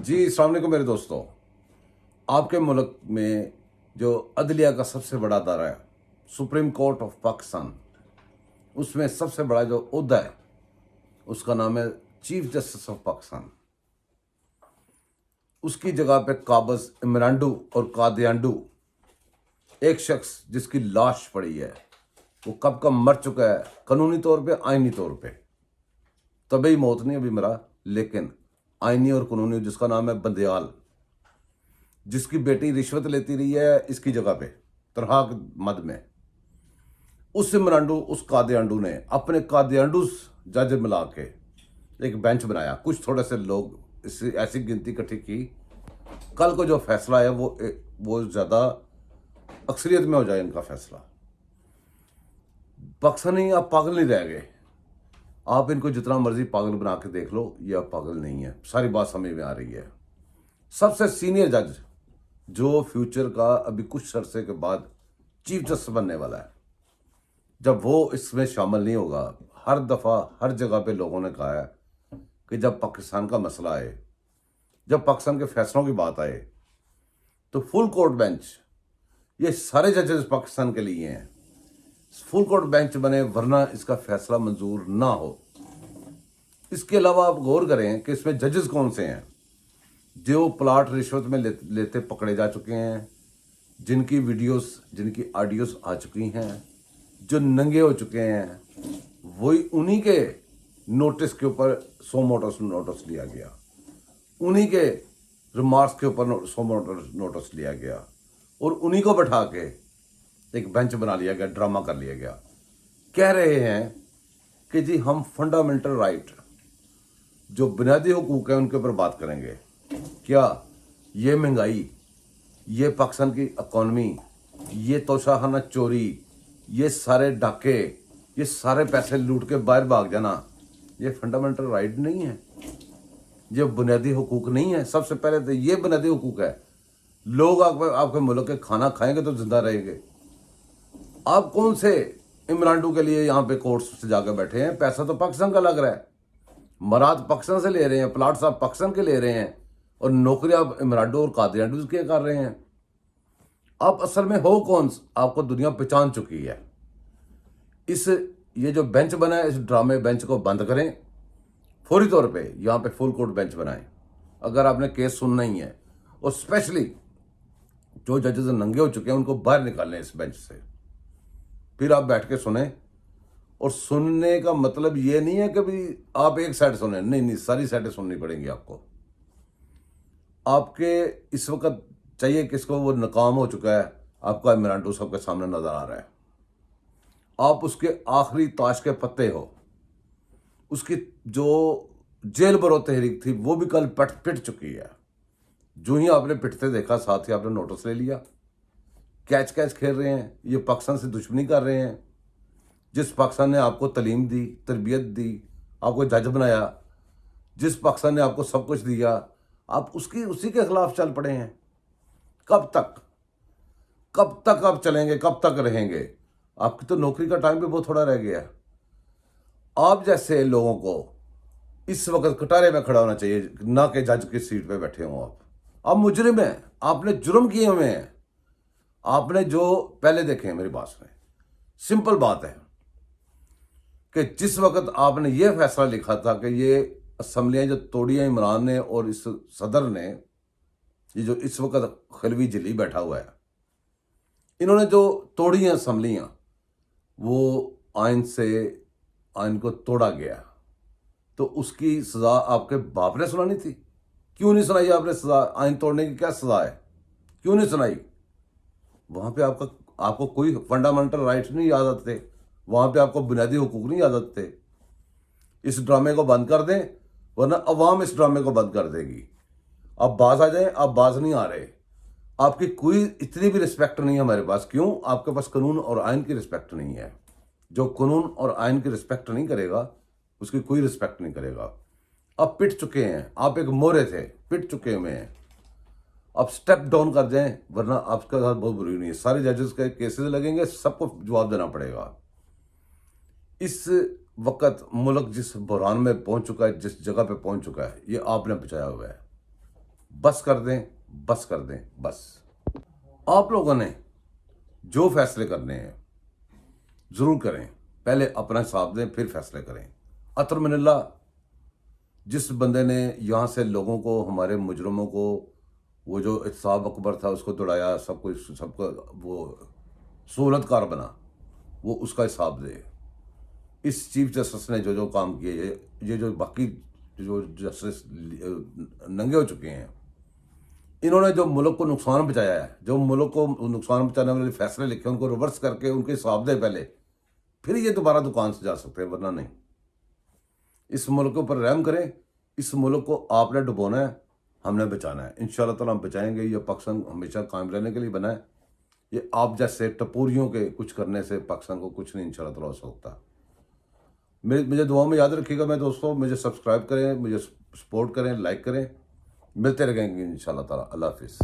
जी अस्सलाम वालेकुम मेरे दोस्तों। आपके मुल्क में जो अदलिया का सबसे बड़ा अदारा है सुप्रीम कोर्ट ऑफ पाकिस्तान, उसमें सबसे बड़ा जो ओहदा है उसका नाम है चीफ जस्टिस ऑफ पाकिस्तान। उसकी जगह पे काबज इमरांडू और कादियांडू, एक शख्स जिसकी लाश पड़ी है, वो कब का मर चुका है कानूनी तौर पे, आईनी तौर पे। तभी मौत नहीं अभी मरा, लेकिन आईनी और कानूनी, जिसका नाम है बंदयाल, जिसकी बेटी रिश्वत लेती रही है इसकी जगह पे तरहा के मद में। उस इमरांडू, उस कादियांडू ने अपने कादियांडू जज मिला के एक बेंच बनाया। कुछ थोड़े से लोग इस ऐसी गिनती इकट्ठी की, कल को जो फैसला है वो ज़्यादा अक्सरियत में हो जाए इनका फैसला। पाकिस्तानी आप पागल नहीं रह गए। आप इनको जितना मर्जी पागल बना के देख लो, ये आप पागल नहीं है। सारी बात समझ में आ रही है। सबसे सीनियर जज जो फ्यूचर का अभी कुछ अरसे के बाद चीफ जस्टिस बनने वाला है, जब वो इसमें शामिल नहीं होगा, हर दफ़ा हर जगह पे लोगों ने कहा है कि जब पाकिस्तान का मसला आए, जब पाकिस्तान के फैसलों की बात आए, तो फुल कोर्ट बेंच, ये सारे जजेस पाकिस्तान के लिए हैं, फुल कोर्ट बेंच बने, वरना इसका फैसला मंजूर ना हो। इसके अलावा आप गौर करें कि इसमें जजेस कौन से हैं जो प्लाट रिश्वत में लेते पकड़े जा चुके हैं, जिनकी वीडियोस, जिनकी ऑडियोस आ चुकी हैं, जो नंगे हो चुके हैं, वही उन्हीं के नोटिस के ऊपर 100 नोटिस लिया गया, उन्हीं के रिमार्क्स के ऊपर 100 नोटिस लिया गया, और उन्हीं को बैठा के एक बेंच बना लिया गया, ड्रामा कर लिया गया। कह रहे हैं कि जी हम फंडामेंटल राइट, जो बुनियादी हुकूक है, उनके ऊपर बात करेंगे। क्या ये महंगाई, ये पाकिस्तान की इकॉनमी, ये तोशाखाना चोरी, ये सारे डाके, ये सारे पैसे लूट के बाहर भाग जाना, ये फंडामेंटल राइट नहीं है, ये बुनियादी हुकूक नहीं है। सबसे पहले तो ये बुनियादी हुकूक है। लोग आपके मुल्क के खाना खाएंगे तो जिंदा रहेंगे। आप कौन से इमरांडू के लिए यहाँ पे कोर्ट से जाकर बैठे हैं? पैसा तो पाकिस्तान का लग रहा है, मराद पाकिस्तान से ले रहे हैं, प्लाट्स आप पाकिस्तान के ले रहे हैं, और नौकरी आप इमरांडू और कादियांडू के कर रहे हैं। आप असल में हो कौन? आपको दुनिया पहचान चुकी है। ये जो बेंच बना है, इस ड्रामे बेंच को बंद करें फौरी तौर पे। यहाँ पे फुल कोर्ट बेंच बनाएं अगर आपने केस सुनना ही है, और स्पेशली जो जजेस नंगे हो चुके हैं उनको बाहर निकालें इस बेंच से, फिर आप बैठ के सुने। और सुनने का मतलब ये नहीं है कि भी आप एक साइड सुने, नहीं, सारी साइडें सुननी पड़ेंगी आपको। आपके इस वक्त चाहिए किसको? वो नाकाम हो चुका है, आपका इमरांडू सबके सामने नजर आ रहा है, आप उसके आखिरी ताश के पत्ते हो। उसकी जो जेल भरो तहरीक थी वो भी कल पिट चुकी है। जो ही आपने पिटते देखा, साथ ही आपने नोटिस ले लिया। कैच खेल रहे हैं, ये पाकिस्तान से दुश्मनी कर रहे हैं। जिस पाकिस्तान ने आपको तालीम दी, तरबियत दी, आपको जज बनाया, जिस पाकिस्तान ने आपको सब कुछ दिया, आप उसी के खिलाफ चल पड़े हैं। कब तक आप चलेंगे? कब तक रहेंगे? आपकी तो नौकरी का टाइम भी बहुत थोड़ा रह गया है। आप जैसे लोगों को इस वक्त कटारे में खड़ा होना चाहिए, ना कि जज की सीट पे बैठे हो। आप मुजरिम हैं, आपने जुर्म किए हुए हैं। आपने जो पहले देखे हैं, मेरी बात सुने, सिंपल बात है कि जिस वक्त आपने ये फैसला लिखा था कि ये असम्बलियाँ जो तोड़ी हैं इमरान ने और इस सदर ने, ये जो इस वक्त खलवी जिली बैठा हुआ है, इन्होंने जो तोड़ी हैं असम्बलियाँ, वो आइन को तोड़ा गया, तो उसकी सज़ा आपके बाप ने सुनानी थी। क्यों नहीं सुनाई आपने सज़ा? आइन तोड़ने की क्या सज़ा है, क्यों नहीं सुनाई? वहाँ पे आपको कोई फंडामेंटल राइट्स नहीं याद आते, वहाँ पे आपको बुनियादी हुकूक नहीं याद आते। इस ड्रामे को बंद कर दें, वरना अवाम इस ड्रामे को बंद कर देगी। आप बाज आ जाएं, आप बाज नहीं आ रहे। आपकी कोई इतनी भी रिस्पेक्ट नहीं है हमारे पास। क्यों? आपके पास कानून और आइन की रिस्पेक्ट नहीं है। जो कानून और आइन की रिस्पेक्ट नहीं करेगा, उसकी कोई रिस्पेक्ट नहीं करेगा। आप पिट चुके हैं, आप एक मोरे थे, पिट चुके हुए हैं। आप स्टेप डाउन कर जाएं, वरना आपके साथ बहुत बुरी नहीं है। सारे जजेस के केसेस लगेंगे, सबको जवाब देना पड़ेगा। इस वक्त मुल्क जिस बहरान में पहुंच चुका है, जिस जगह पे पहुंच चुका है, ये आपने बचाया हुआ है। بس کر دیں، بس کر دیں، بس۔ آپ لوگوں نے جو فیصلے کرنے ہیں ضرور کریں، پہلے اپنا حساب دیں پھر فیصلے کریں۔ اطہر من اللہ، جس بندے نے یہاں سے لوگوں کو، ہمارے مجرموں کو، وہ جو احتساب اکبر تھا اس کو دوڑایا، سب کو وہ سہولت کار بنا، وہ اس کا حساب دے۔ اس چیف جسٹس نے جو کام کیے، یہ جو باقی جو جسٹس ننگے ہو چکے ہیں، انہوں نے جو ملک کو نقصان پہنچایا ہے، جو ملک کو نقصان پہنچانے والے فیصلے لکھے، ان کو ریورس کر کے ان کے حساب دے پہلے، پھر یہ دوبارہ دکان سے جا سکتے ہیں، ورنہ نہیں۔ اس ملک کے اوپر رحم کریں، اس ملک کو آپ نے ڈبونا ہے، ہم نے بچانا ہے۔ انشاءاللہ تعالیٰ ہم بچائیں گے۔ یہ پاکستان ہمیشہ قائم رہنے کے لیے بنا ہے۔ یہ آپ جیسے ٹپوریوں کے کچھ کرنے سے پاکستان کو کچھ نہیں انشاءاللہ تعالیٰ ہو سکتا۔ مجھے دعاؤں میں یاد رکھیے گا میں دوستوں، مجھے سبسکرائب کریں، مجھے سپورٹ کریں، لائک کریں۔ ملتے رہیں گے انشاءاللہ تعالیٰ۔ اللہ حافظ۔